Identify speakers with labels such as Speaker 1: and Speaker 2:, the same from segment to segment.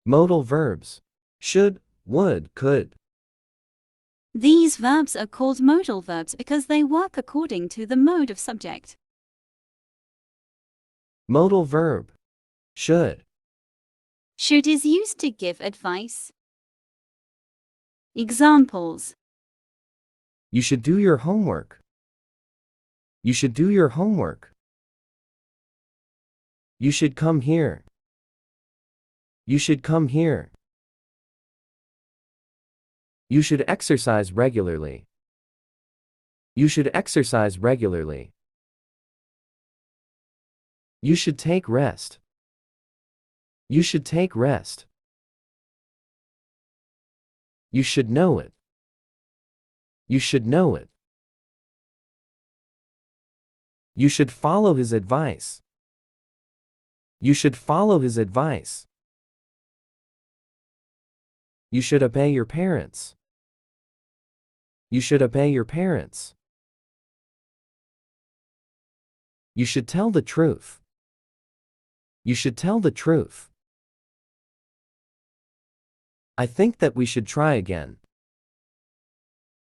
Speaker 1: Modal verbs. Should, would, could.
Speaker 2: These verbs are called modal verbs because they work according to the mode of subject.
Speaker 1: Modal verb. Should.
Speaker 2: Should is used to give advice. Examples:
Speaker 1: You should do your homework. You should do your homework. You should come here. You should come here. You should exercise regularly. You should exercise regularly. You should take rest. You should take rest. You should know it. You should know it. You should follow his advice. You should follow his advice. You should obey your parents. You should obey your parents. You should tell the truth. You should tell the truth. I think that we should try again.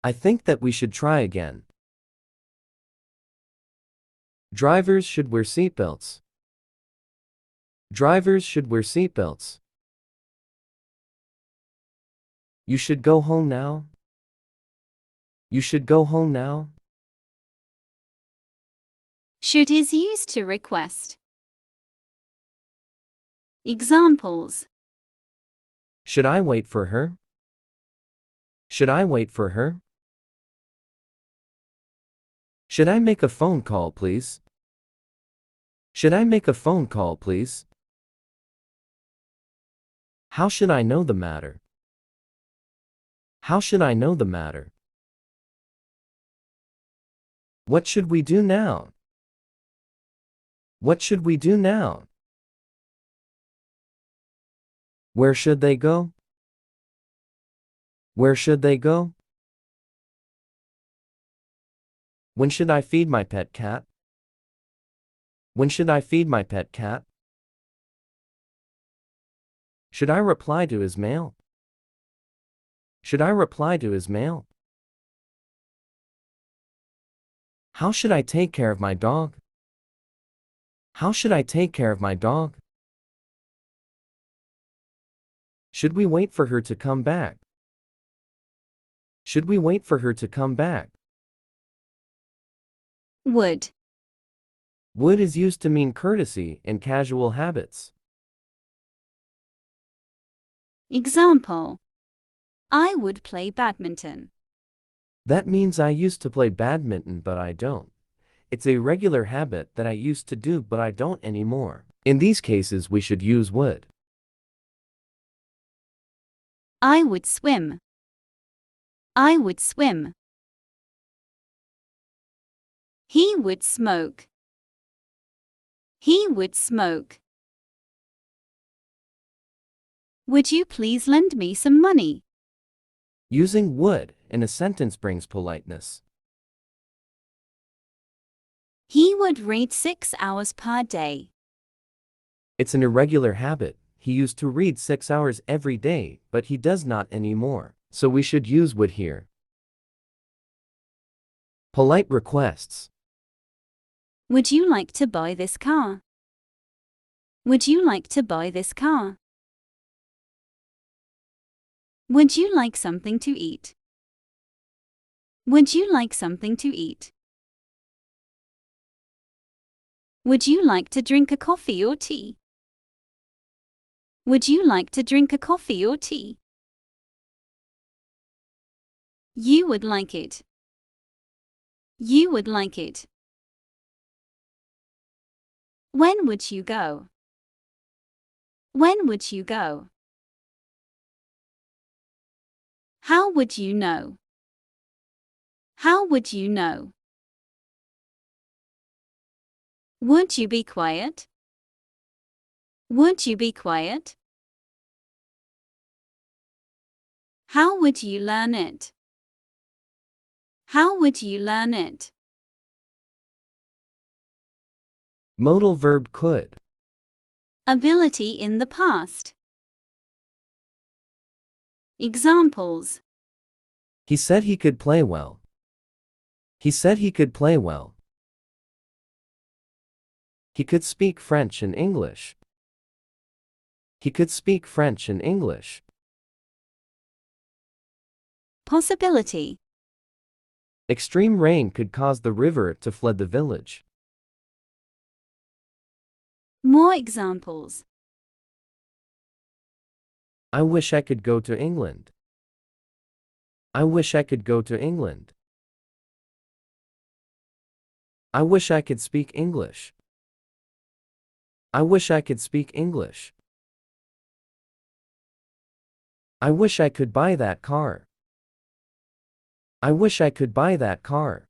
Speaker 1: I think that we should try again. Drivers should wear seatbelts. Drivers should wear seatbelts. You should go home now. You should go home now.
Speaker 2: Should is used to request. Examples:
Speaker 1: Should I wait for her? Should I wait for her? Should I make a phone call, please? Should I make a phone call, please? How should I know the matter? How should I know the matter? What should we do now? What should we do now? Where should they go? Where should they go? When should I feed my pet cat? When should I feed my pet cat? Should I reply to his mail? Should I reply to his mail? How should I take care of my dog? How should I take care of my dog? Should we wait for her to come back? Should we wait for her to come back?
Speaker 2: Would.
Speaker 1: Would is used to mean courtesy and casual habits.
Speaker 2: Example: I would play badminton.
Speaker 1: That means I used to play badminton but I don't. It's a regular habit that I used to do but I don't anymore. In these cases we should use would.
Speaker 2: I would swim. I would swim. He would smoke. He would smoke. Would you please lend me some money?
Speaker 1: Using would in a sentence brings politeness.
Speaker 2: He would read 6 hours per day.
Speaker 1: It's an irregular habit. He used to read 6 hours every day, but he does not anymore. So we should use would here. Polite requests.
Speaker 2: Would you like to buy this car? Would you like to buy this car? Would you like something to eat? Would you like something to eat? Would you like to drink a coffee or tea? Would you like to drink a coffee or tea? You would like it. You would like it. When would you go? When would you go? How would you know? How would you know? Would you be quiet? Would you be quiet? How would you learn it? How would you learn it?
Speaker 1: Modal verb could.
Speaker 2: Ability in the past. Examples.
Speaker 1: He said he could play well. He said he could play well. He could speak French and English. He could speak French and English.
Speaker 2: Possibility.
Speaker 1: Extreme rain could cause the river to flood the village.
Speaker 2: More examples.
Speaker 1: I wish I could go to England. I wish I could go to England. I wish I could speak English. I wish I could speak English. I wish I could buy that car. I wish I could buy that car.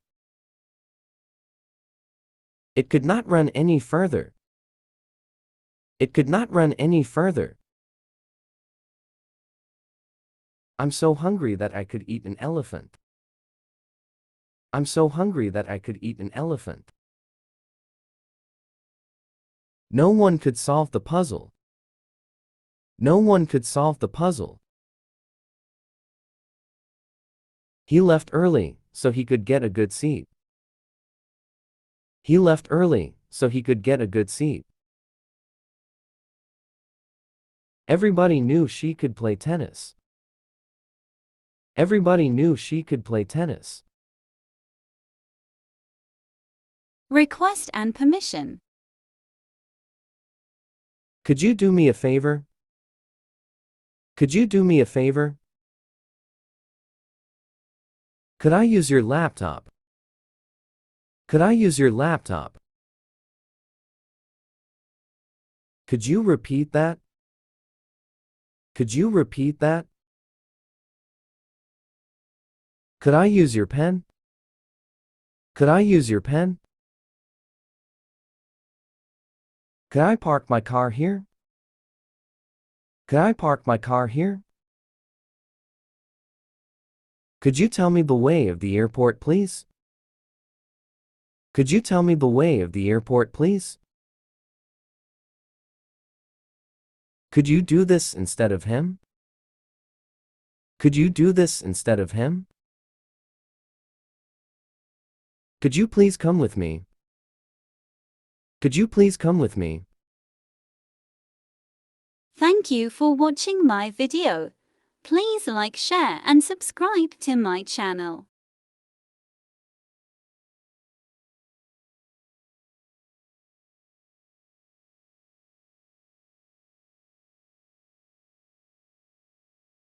Speaker 1: It could not run any further. It could not run any further. I'm so hungry that I could eat an elephant. I'm so hungry that I could eat an elephant. No one could solve the puzzle. No one could solve the puzzle. He left early, so he could get a good seat. He left early, so he could get a good seat. Everybody knew she could play tennis. Everybody knew she could play tennis.
Speaker 2: Request and permission.
Speaker 1: Could you do me a favor? Could you do me a favor? Could I use your laptop? Could I use your laptop? Could you repeat that? Could you repeat that? Could I use your pen? Could I use your pen? Could I park my car here? Could I park my car here? Could you tell me the way of the airport, please? Could you tell me the way of the airport, please? Could you do this instead of him? Could you do this instead of him? Could you please come with me? Could you please come with me?
Speaker 2: Thank you for watching my video. Please like, share and subscribe to my channel.